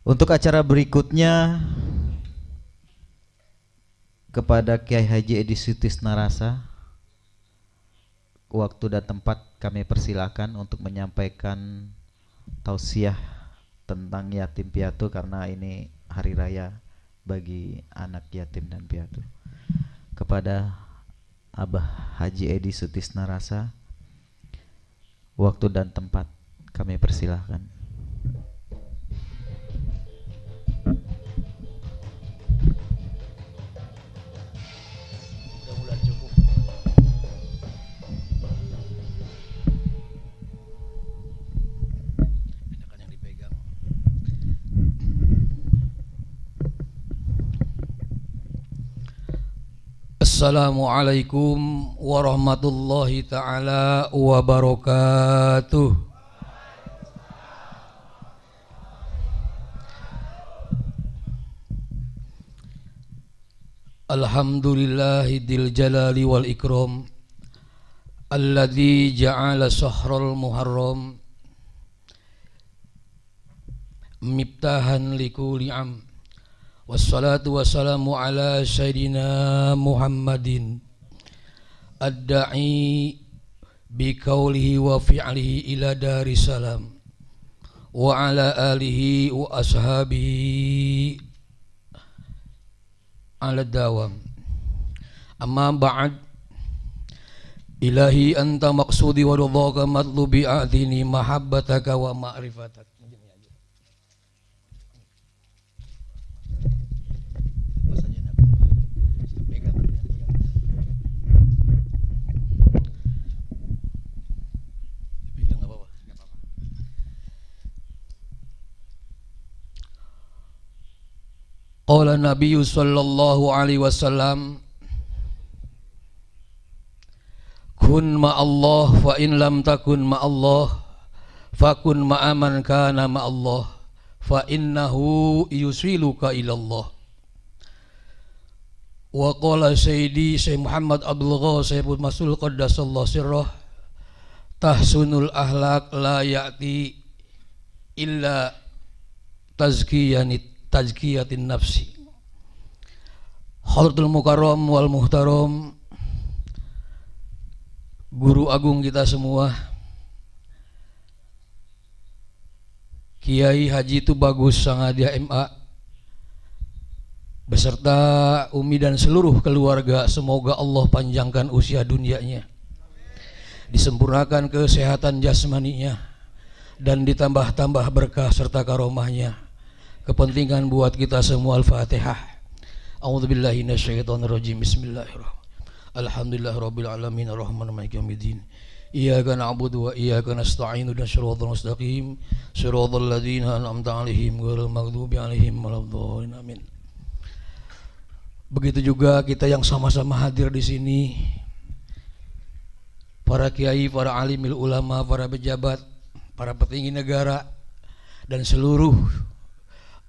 Untuk acara berikutnya, kepada Kiai Haji Edi Sutis Narasa, waktu dan tempat kami persilakan untuk menyampaikan tausiah tentang yatim piatu, karena ini hari raya bagi anak yatim dan piatu. Kepada Abah Haji Edi Sutis Narasa, waktu dan tempat kami persilahkan. Assalamualaikum warahmatullahi ta'ala wabarakatuh. Alhamdulillahi dil jalali wal ikram, alladzi ja'ala sahral muharram miftahan likulli am. Wassalatu wassalamu ala sayyidina Muhammadin ad-da'i biqaulihi wa fi'lihi ila daris salam wa ala alihi wa ashabihi ala dawam. Amma ba'd, ilahi anta maqsudi wa ridhaka matlubi a'tini mahabbataka wa ma'rifataka. Qala Nabi sallallahu alaihi wasallam, kun ma'allah fa in lam takun ma'allah fakun ma'aman kana ma'allah fa innahu yusiluka ilallah. Wa qala Sayyidi Syekh Muhammad Abdul Ghassib Masul Qaddasallahu sirrah, tahsunul ahlak la ya'ti illa tazkiyatin nafsi. Hadratul Mukarram wal Muhtaram, guru agung kita semua, Kiai Haji Tubagus Sangadia MA beserta Umi dan seluruh keluarga, semoga Allah panjangkan usia dunianya, disempurnakan kesehatan jasmaninya, dan ditambah-tambah berkah serta karomahnya. Kepentingan buat kita semua. Al-Fatihah. A'udzubillahi minasyaitonirrajim. Bismillahirrahmanirrahim. Alhamdulillahirabbil alamin arrahmanir rahim maliki yaumiddin. Iyyaka na'budu wa iyyaka nasta'in ihdinas siratal mustaqim siratal ladzina an'amta 'alaihim ghairil maghdubi 'alaihim waladdallin. Amin. Begitu juga kita yang sama-sama hadir di sini, para kiai, para alimil ulama, para pejabat, para petinggi negara, dan seluruh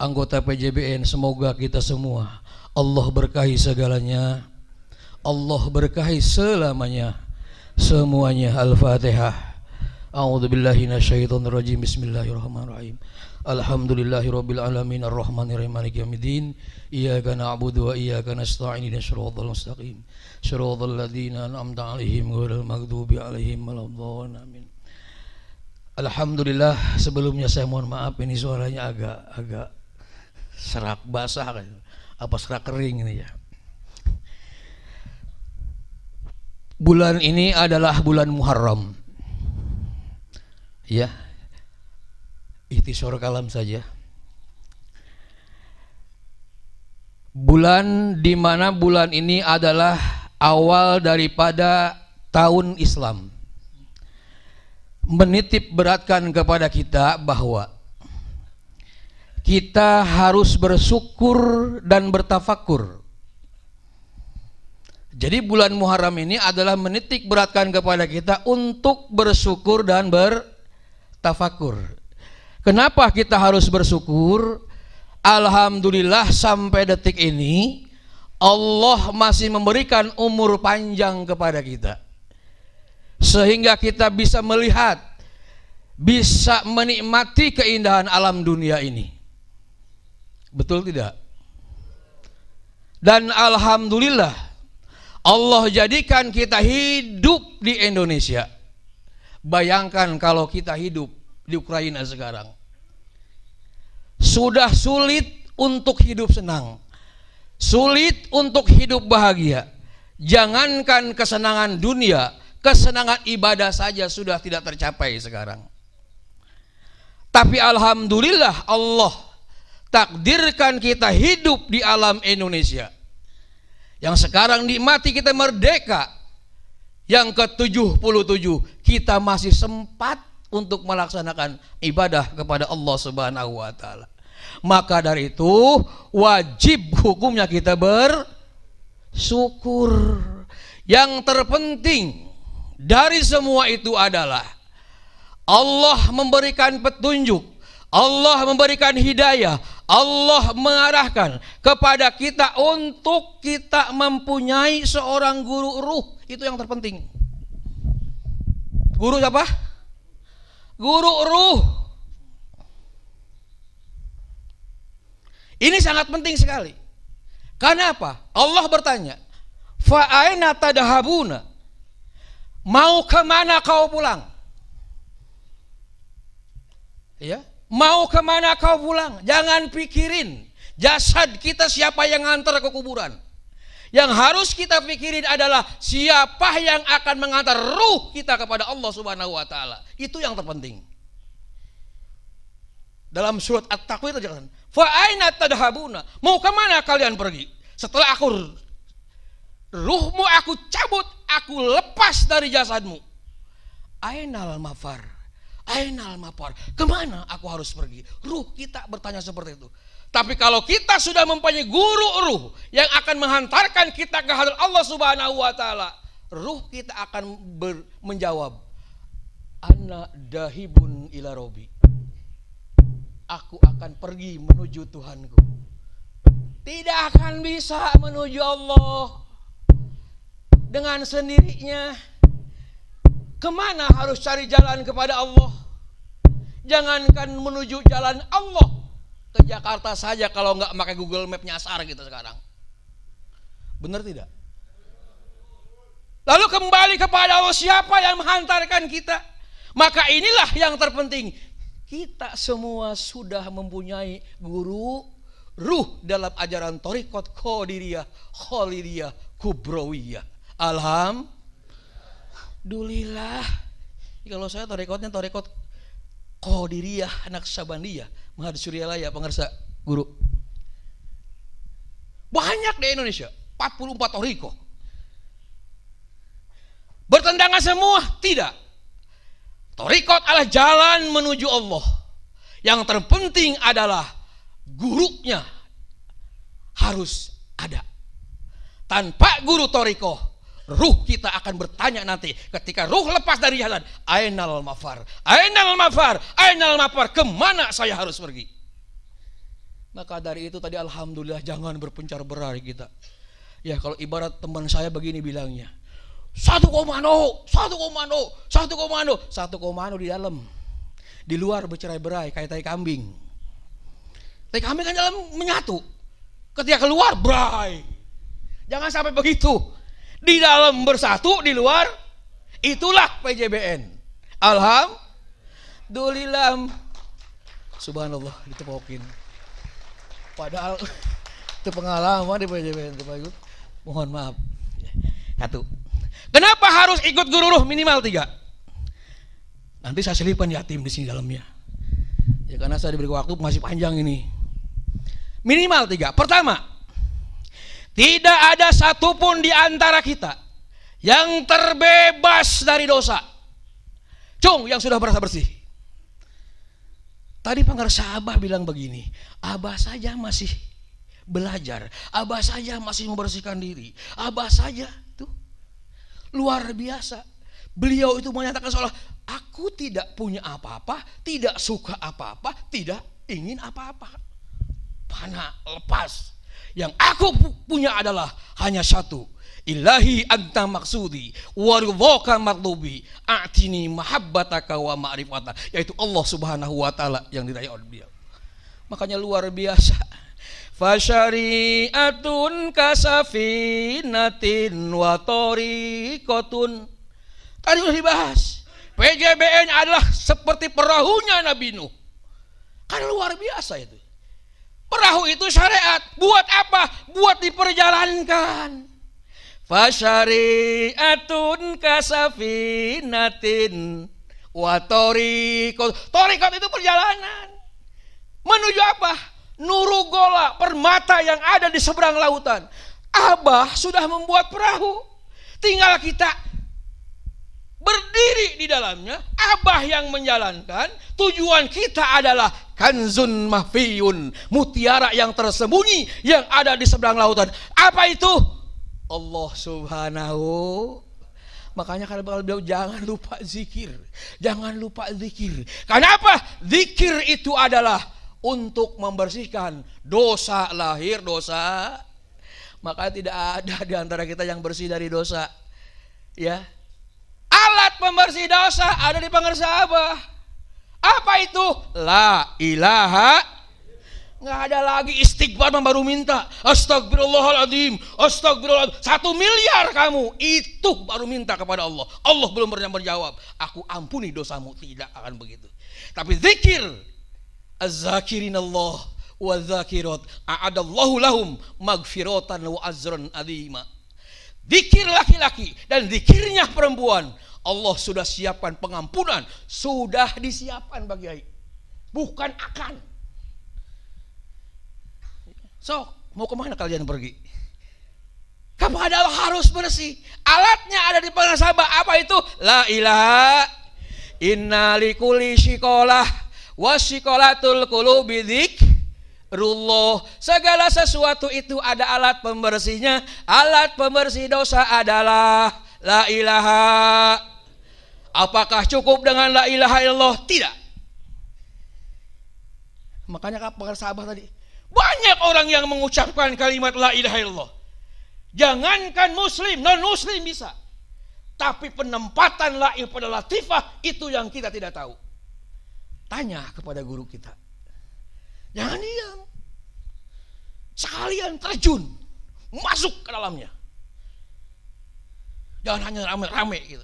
anggota PJBN. Semoga kita semua Allah berkahi segalanya, Allah berkahi selamanya, semuanya. Al-Fatihah. A'udzubillahi minasyaitonirrajim. Bismillahirrahmanirrahim. Alhamdulillahirabbil alamin arrahmanirrahim maliki yaumiddin. Iyyaka na'budu wa iyyaka nasta'in ihdinas siratal mustaqim siratal ladzina an'amta 'alaihim ghairil maghdubi 'alaihim waladdallin. Amin. Alhamdulillah, sebelumnya saya mohon maaf, ini suaranya agak serak basah kayak apa, serak kering ini ya. Bulan ini adalah bulan Muharram. Ya. Ikhtisar kalam saja. Bulan di mana bulan ini adalah awal daripada tahun Islam, menitip beratkan kepada kita bahwa kita harus bersyukur dan bertafakur. Jadi bulan Muharram ini adalah menitik beratkan kepada kita untuk bersyukur dan bertafakur. Kenapa kita harus bersyukur? Alhamdulillah sampai detik ini Allah masih memberikan umur panjang kepada kita, sehingga kita bisa melihat, bisa menikmati keindahan alam dunia ini. Betul tidak? Dan alhamdulillah Allah jadikan kita hidup di Indonesia. Bayangkan kalau kita hidup di Ukraina sekarang. Sudah sulit untuk hidup senang, sulit untuk hidup bahagia. Jangankan kesenangan dunia, kesenangan ibadah saja sudah tidak tercapai sekarang. Tapi alhamdulillah Allah takdirkan kita hidup di alam Indonesia, yang sekarang nikmati kita merdeka. Yang ke-77 kita masih sempat untuk melaksanakan ibadah kepada Allah Subhanahu wa taala. Maka dari itu wajib hukumnya kita bersyukur. Yang terpenting dari semua itu adalah Allah memberikan petunjuk, Allah memberikan hidayah, Allah mengarahkan kepada kita untuk kita mempunyai seorang guru ruh. Itu yang terpenting. Guru siapa? Guru ruh. Ini sangat penting sekali. Karena apa? Allah bertanya, fa aina tadhabuna? Mau kemana kau pulang? Ya, mau kemana kau pulang? Jangan pikirin jasad kita siapa yang ngantar ke kuburan. Yang harus kita pikirin adalah siapa yang akan mengantar ruh kita kepada Allah Subhanahu wa taala. Itu yang terpenting. Dalam surat At-Takwir terjadi, fa aina tadhabuna? Mau kemana kalian pergi? Setelah ruhmu aku cabut, aku lepas dari jasadmu. Ainal mafar? Ainal mafar? Kemana aku harus pergi? Ruh kita bertanya seperti itu. Tapi kalau kita sudah mempunyai guru ruh yang akan menghantarkan kita ke hadirat Allah Subhanahu wa taala, ruh kita akan menjawab, ana dahibun ila robbi. Aku akan pergi menuju Tuhanku. Tidak akan bisa menuju Allah dengan sendirinya. Kemana harus cari jalan kepada Allah? Jangankan menuju jalan Allah, ke Jakarta saja kalau nggak pakai Google Map nyasar gitu sekarang. Benar tidak? Lalu kembali kepada Allah, siapa yang menghantarkan kita? Maka inilah yang terpenting. Kita semua sudah mempunyai guru ruh dalam ajaran Thariqat Qadiriyah, Khalidiyah, Kubrawiyah. Alhamdulillah. Kalau saya Thariqatnya Thariqat Qadiriyah Naqsabandiyah, Mahad Suryalaya, pengersa guru. Banyak di Indonesia, 44 Thariqat. Bertentangan semua? Tidak. Thariqat adalah jalan menuju Allah. Yang terpenting adalah gurunya harus ada. Tanpa guru thariqah, ruh kita akan bertanya nanti ketika ruh lepas dari jalan, ainal mafar? Ainal mafar? Ainal mafar? Kemana saya harus pergi? Maka dari itu tadi alhamdulillah jangan berpencar berlari kita. Ya kalau ibarat teman saya begini bilangnya, satu komando di dalam, di luar bercerai-berai kayak tai kambing. Tai kambing kan dalam menyatu, ketika keluar berai. Jangan sampai begitu. Di dalam bersatu, di luar itulah PJBN. Alhamdulillah. Subhanallah, ditepokin. Padahal itu pengalaman di PJBN itu Pak Ibu. Mohon maaf. Satu. Kenapa harus ikut guru ruh minimal 3? Nanti saya selipkan yatim di sini dalamnya. Ya karena saya diberi waktu masih panjang ini. Minimal 3. Pertama, tidak ada satupun di antara kita yang terbebas dari dosa. Cung yang sudah merasa bersih. Tadi pengersa Abah bilang begini, Abah saja masih belajar, Abah saja masih membersihkan diri, Abah saja tuh luar biasa. Beliau itu menyatakan seolah aku tidak punya apa-apa, tidak suka apa-apa, tidak ingin apa-apa. Panah lepas. Yang aku punya adalah hanya satu. Ilahi anta maksudi waridhaka matlubi a'tini mahabbataka wa ma'rifataka, yaitu Allah Subhanahu wa taala yang diraya oleh beliau. Makanya luar biasa. Fasyari'atun kasafinatin wa tariqatun. Tadi sudah dibahas. PJBN adalah seperti perahunya Nabi Nuh. Kan luar biasa itu. Perahu itu syariat. Buat apa? Buat diperjalankan. Fasyari'atun kasafinatin wa tariqatun. Tariqat itu perjalanan. Menuju apa? Nurugola, permata yang ada di seberang lautan. Abah sudah membuat perahu. Tinggal kita berdiri di dalamnya. Abah yang menjalankan. Tujuan kita adalah kanzun mahfiyun, mutiara yang tersembunyi yang ada di seberang lautan. Apa itu? Allah Subhanahu. Makanya kalau beliau jangan lupa zikir. Jangan lupa zikir. Kenapa? Zikir itu adalah untuk membersihkan dosa lahir, dosa. Maka tidak ada di antara kita yang bersih dari dosa. Ya. Alat pembersih dosa ada di pengersa Abah. Apa itu? La ilaha. Nggak ada lagi istighfar baru minta. Astagfirullahaladzim. Astagfirullahaladzim. 1 miliar kamu. Itu baru minta kepada Allah. Allah belum pernah menjawab. Aku ampuni dosamu. Tidak akan begitu. Tapi zikir. Az-zakirinallah wa zakirat a'adallahu lahum magfiratan wa azran azima. Zikir laki-laki dan zikirnya perempuan, Allah sudah siapkan pengampunan, sudah disiapkan bagi Kiai. Bukan akan. So, mau kemana kalian pergi? Kepada Allah harus bersih. Alatnya ada di pengasabah. Apa itu? La ilaha inna likulli shikolah wasikolatul qulubi dzikrullah. Segala sesuatu itu ada alat pembersihnya. Alat pembersih dosa adalah la ilaha. Apakah cukup dengan la ilaha illallah? Tidak. Makanya para sahabat tadi, banyak orang yang mengucapkan kalimat la ilaha illallah. Jangankan muslim, non muslim bisa. Tapi penempatan la ilaha pada latifah itu yang kita tidak tahu. Tanya kepada guru kita. Jangan diam. Sekalian terjun. Masuk ke dalamnya. Jangan hanya rame-rame gitu.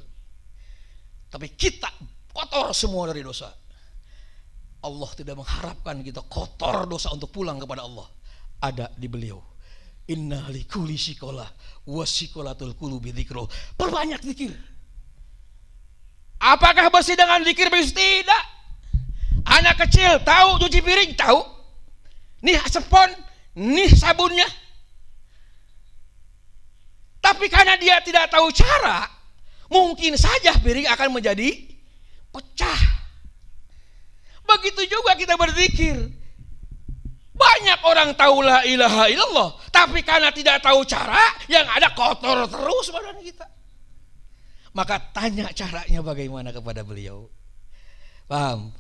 Tapi kita kotor semua dari dosa. Allah tidak mengharapkan kita kotor dosa untuk pulang kepada Allah. Ada di beliau. Inna likulli shikolah wasikolatul qulubi dzikrullah. Perbanyak zikir. Apakah bersih dengan zikir? Tidak. Anak kecil tahu cuci piring? Tahu. Nih spon, nih sabunnya. Tapi karena dia tidak tahu cara, mungkin saja piring akan menjadi pecah. Begitu juga kita berzikir. Banyak orang tahu la ilaha illallah, tapi karena tidak tahu cara, yang ada kotor terus badan kita. Maka tanya caranya bagaimana kepada beliau. Paham?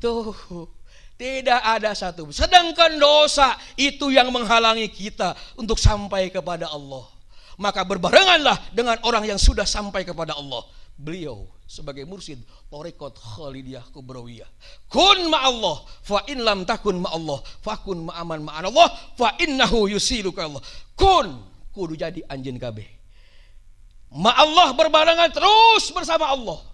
Tuh, tidak ada satu. Sedangkan dosa itu yang menghalangi kita untuk sampai kepada Allah. Maka berbarenganlah dengan orang yang sudah sampai kepada Allah. Beliau sebagai mursyid Thariqat Khalidiyah Kubrawiyah. Kun ma'allah fa in lam takun ma'allah fakun ma'aman ma'anallah fa innahu yusiluka Allah. Kun kudu jadi anjeun kabeh. Ma'allah berbarengan terus bersama Allah.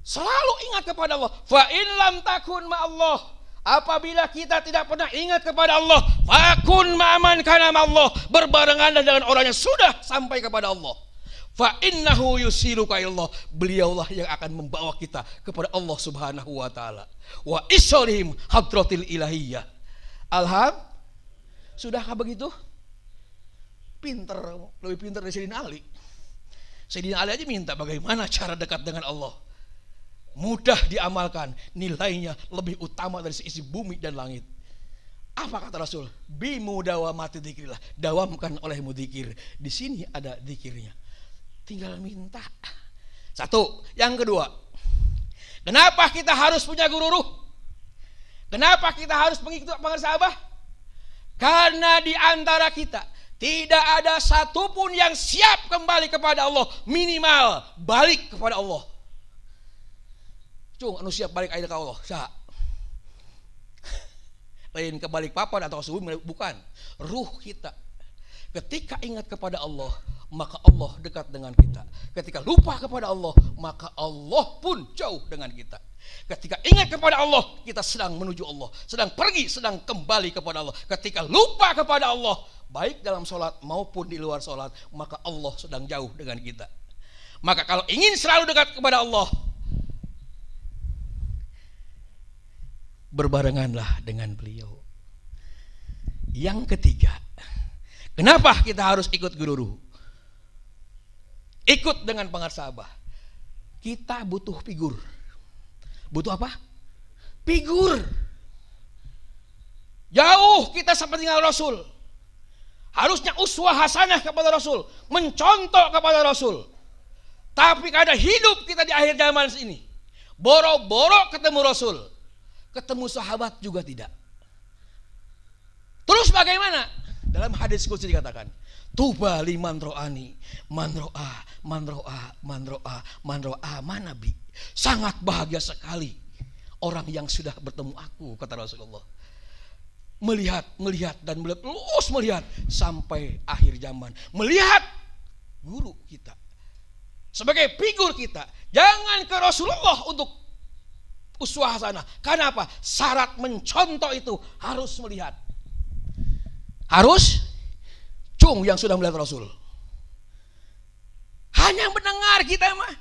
Selalu ingat kepada Allah. Fa in lam takun ma'allah. Apabila kita tidak pernah ingat kepada Allah, fakun ma'aman kana ma'allah. Berbarengan dengan orang yang sudah sampai kepada Allah. Fa innahu yusiluka Allah. Beliaulah yang akan membawa kita kepada Allah Subhanahu wa taala. Wa isolihim hadratil ilahiyah. Sudahkah begitu? Pinter, lebih pintar dari Sayyidina Ali. Sayyidina Ali aja minta bagaimana cara dekat dengan Allah. Mudah diamalkan, nilainya lebih utama dari seisi bumi dan langit. Apa kata Rasul? Bimudawamati dzikrillah, dawamkan olehmu dzikir. Di sini ada dzikirnya. Tinggal minta. Satu, yang kedua. Kenapa kita harus punya guru ruh? Kenapa kita harus mengikuti pengersa Abah? Karena di antara kita tidak ada satupun yang siap kembali kepada Allah, minimal balik kepada Allah. Cung, anu siap balik aja ke Allah. Sa. lain ke Balikpapan atau Sukabumi, bukan. Ruh kita. Ketika ingat kepada Allah, maka Allah dekat dengan kita. Ketika lupa kepada Allah, maka Allah pun jauh dengan kita. Ketika ingat kepada Allah, kita sedang menuju Allah, sedang pergi, sedang kembali kepada Allah. Ketika lupa kepada Allah, baik dalam sholat maupun di luar sholat, maka Allah sedang jauh dengan kita. Maka kalau ingin selalu dekat kepada Allah, berbarenganlah dengan beliau. Yang ketiga, kenapa kita harus ikut guru? Ikut dengan pengasabah. Kita butuh figur. Butuh apa? Figur. Jauh kita seperti Rasul. Harusnya uswah hasanah kepada Rasul, mencontoh kepada Rasul. Tapi kadang hidup kita di akhir zaman ini, boro-boro ketemu Rasul, ketemu sahabat juga tidak. Terus bagaimana? Dalam hadis qudsi dikatakan, tuba liman ro'ani, man ro'a manabi. Sangat bahagia sekali orang yang sudah bertemu aku, kata Rasulullah. Melihat dan melihat, terus melihat sampai akhir zaman. Melihat guru kita sebagai figur kita. Jangan ke Rasulullah untuk uswah hasanah. Karena apa? Syarat mencontoh itu harus melihat. Harus yang sudah melihat Rasul. Hanya mendengar kita mah.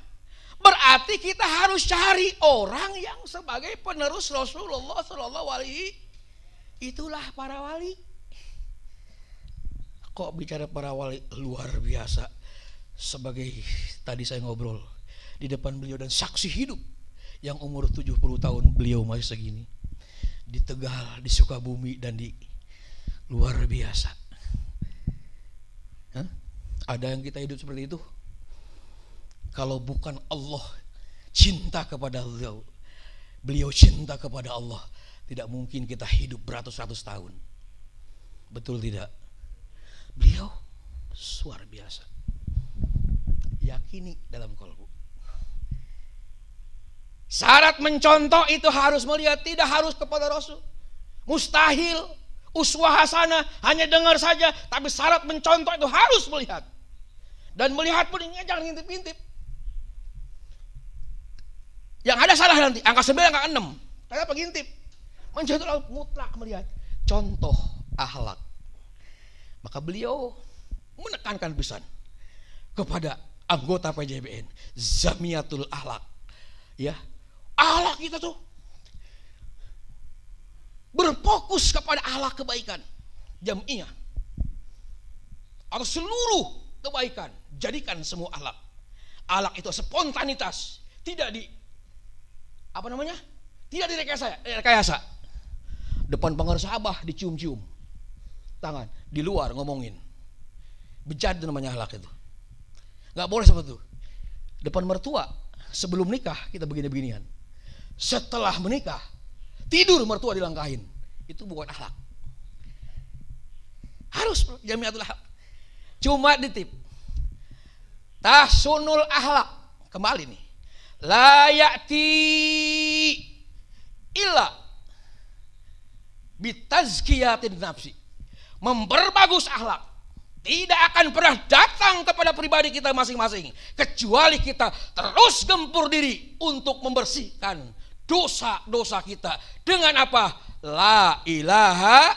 Berarti kita harus cari orang yang sebagai penerus Rasulullah Sallallahu Alaihi. Itulah para wali. Kok bicara para wali luar biasa. Sebagai tadi saya ngobrol di depan beliau dan saksi hidup yang umur 70 tahun beliau masih segini. Di Tegal, di Sukabumi dan di luar biasa. Ada yang kita hidup seperti itu? Kalau bukan Allah cinta kepada beliau cinta kepada Allah, tidak mungkin kita hidup beratus-ratus tahun. Betul tidak? Beliau luar biasa. Yakini dalam kalbu. Syarat mencontoh itu harus melihat, tidak harus kepada Rasul. Mustahil. Uswah hasanah hanya dengar saja, tapi syarat mencontoh itu harus melihat. Dan melihat pun ini jangan ngintip-ngintip. Yang ada salah nanti, angka 9, angka 6. Kenapa ngintip? Mencontoh mutlak melihat. Contoh akhlak. Maka beliau menekankan pesan kepada anggota PJBN, Zamiatul Akhlak. Ya, akhlak kita tuh berfokus kepada akhlak kebaikan jamiah atau seluruh kebaikan. Jadikan semua akhlak. Akhlak itu spontanitas, tidak tidak direkayasa. Depan pengaruh sahabat dicium-cium tangan, di luar ngomongin. Bejat namanya akhlak itu. Nggak boleh seperti itu. Depan mertua sebelum nikah kita begini-beginian. Setelah menikah tidur mertua dilangkahin. Itu bukan akhlak. Harus jamiatul akhlak. Cuma ditip. Tahsunul akhlak. Kembali nih. La ya'ti illa bitazkiyatin nafsi. Memperbagus akhlak tidak akan pernah datang kepada pribadi kita masing-masing kecuali kita terus gempur diri untuk membersihkan dosa-dosa kita dengan apa? La ilaha.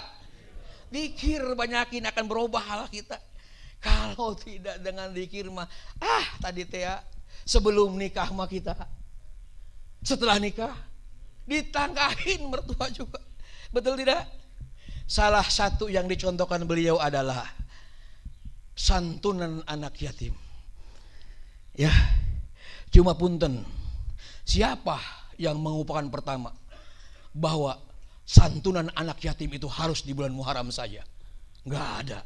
Zikir banyakin akan berubah akhlak kita. Kalau tidak dengan zikir mah tadi sebelum nikah mah kita, setelah nikah ditangkahin mertua juga. Betul tidak? Salah satu yang dicontohkan beliau adalah santunan anak yatim. Ya, cuma punten, siapa yang mengupakan pertama bahwa santunan anak yatim itu harus di bulan Muharram saja? Enggak ada.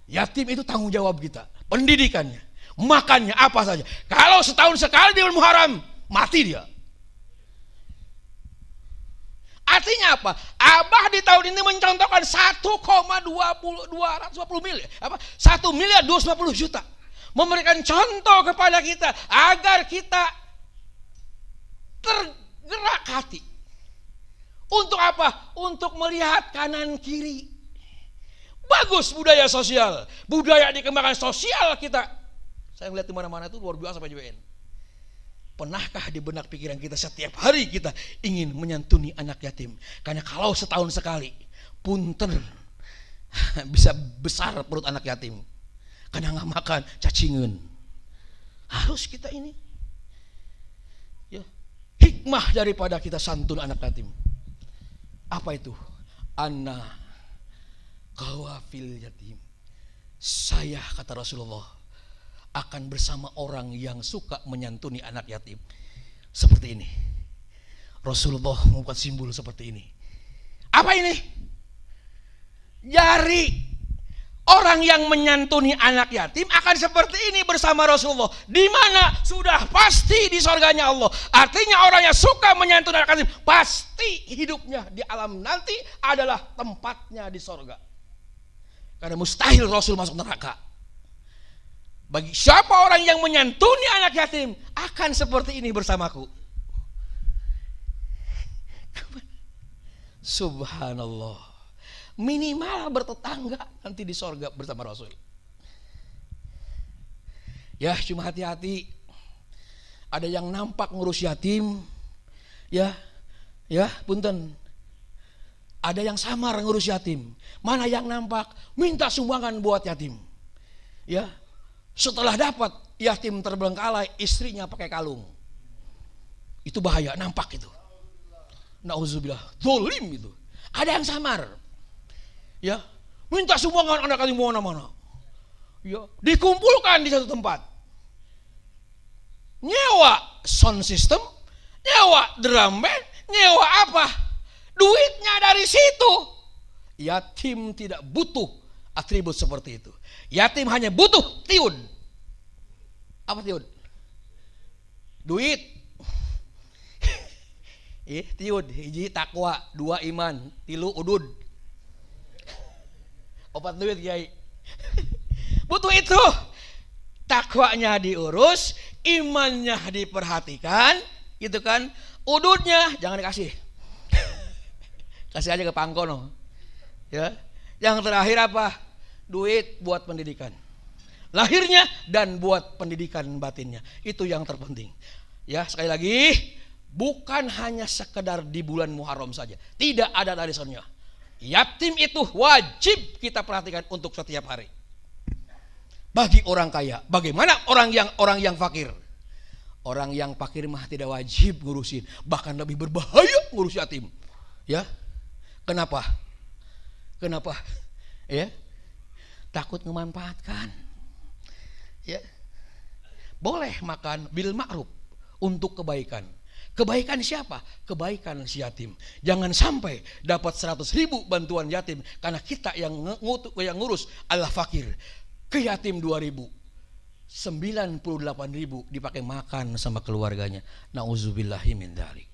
Yatim itu tanggung jawab kita, pendidikannya, makannya apa saja. Kalau setahun sekali di bulan Muharram, mati dia. Artinya apa? Abah di tahun ini mencontohkan 1,250 miliar, 1.250 juta, memberikan contoh kepada kita agar kita tergerak hati Untuk apa? Untuk melihat kanan kiri. Bagus budaya sosial, budaya dikembangkan sosial kita. Saya melihat di mana-mana itu luar biasa PJBN. Pernahkah di benak pikiran kita setiap hari kita ingin menyantuni anak yatim? Karena kalau setahun sekali, punten bisa besar perut anak yatim. Karena nggak makan, cacingan. Harus kita ini. Ya, hikmah daripada kita santun anak yatim. Apa itu? Anna kawafil yatim. Saya, kata Rasulullah, akan bersama orang yang suka menyantuni anak yatim. Seperti ini. Rasulullah membuat simbol seperti ini. Apa ini? Jari. Orang yang menyantuni anak yatim akan seperti ini bersama Rasulullah. Di mana? Sudah pasti di surganya Allah. Artinya orang yang suka menyantuni anak yatim pasti hidupnya di alam nanti adalah tempatnya di surga. Karena mustahil Rasul masuk neraka. Bagi siapa orang yang menyantuni anak yatim akan seperti ini bersamaku. Subhanallah. Minimal bertetangga nanti di sorga bersama Rasul. Ya, cuma hati-hati. Ada yang nampak ngurus yatim, ya, punten. Ada yang samar ngurus yatim. Mana yang nampak minta sumbangan buat yatim. Ya, setelah dapat yatim terbengkalai, istrinya pakai kalung. Itu bahaya, nampak itu. Nauzubillah, zalim itu. Ada yang samar. Ya, minta sumbangan anak yatim mana-mana. Ya, dikumpulkan di satu tempat. Nyewa sound system, nyewa drum band, nyewa apa? Duitnya dari situ. Yatim tidak butuh atribut seperti itu. Yatim hanya butuh tiun. Apa tiun? Duit. Tiun, hiji takwa, dua iman, tilu udud. Obat duit Kiai. Butuh itu. Takwanya diurus, imannya diperhatikan, gitu kan? Ududnya jangan dikasih. Kasih aja ke pangkono. Ya. Yang terakhir apa? Duit buat pendidikan. Lahirnya dan buat pendidikan batinnya. Itu yang terpenting. Ya, sekali lagi, bukan hanya sekedar di bulan Muharram saja. Tidak ada arisannya. Yatim itu wajib kita perhatikan untuk setiap hari. Bagi orang kaya, bagaimana orang yang fakir? Orang yang fakir mah tidak wajib ngurusin, bahkan lebih berbahaya ngurus yatim. Ya, kenapa? Ya, takut memanfaatkan. Ya, boleh makan bil ma'ruf untuk kebaikan. Kebaikan siapa? Kebaikan si yatim. Jangan sampai dapat 100.000 bantuan yatim karena kita yang ngurus adalah fakir. Ke yatim 2.000, 98.000 dipakai makan sama keluarganya. Nauzubillahi min dzalik.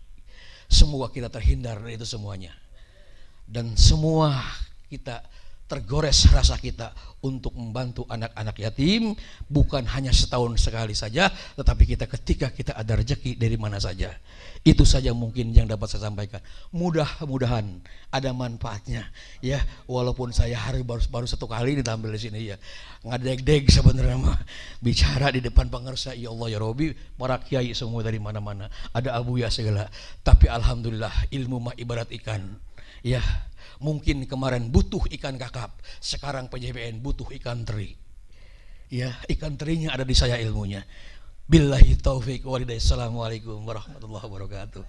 Semoga kita terhindar dari itu semuanya. Dan semua kita tergores rasa kita untuk membantu anak-anak yatim, bukan hanya setahun sekali saja, tetapi ketika kita ada rezeki dari mana saja. Itu saja mungkin yang dapat saya sampaikan. Mudah-mudahan ada manfaatnya, ya. Walaupun saya baru satu kali ditampil di sini, ya. Ngadeg-deg sebenarnya mah bicara di depan pengersa, ya Allah ya Robi, para kiai semua dari mana-mana, ada abuya segala. Tapi alhamdulillah ilmu mah ibarat ikan, ya. Mungkin kemarin butuh ikan kakap, sekarang PJBN butuh ikan teri. Ya, ikan terinya ada di saya ilmunya. Billahi taufik walhidayah. Assalamualaikum warahmatullahi wabarakatuh.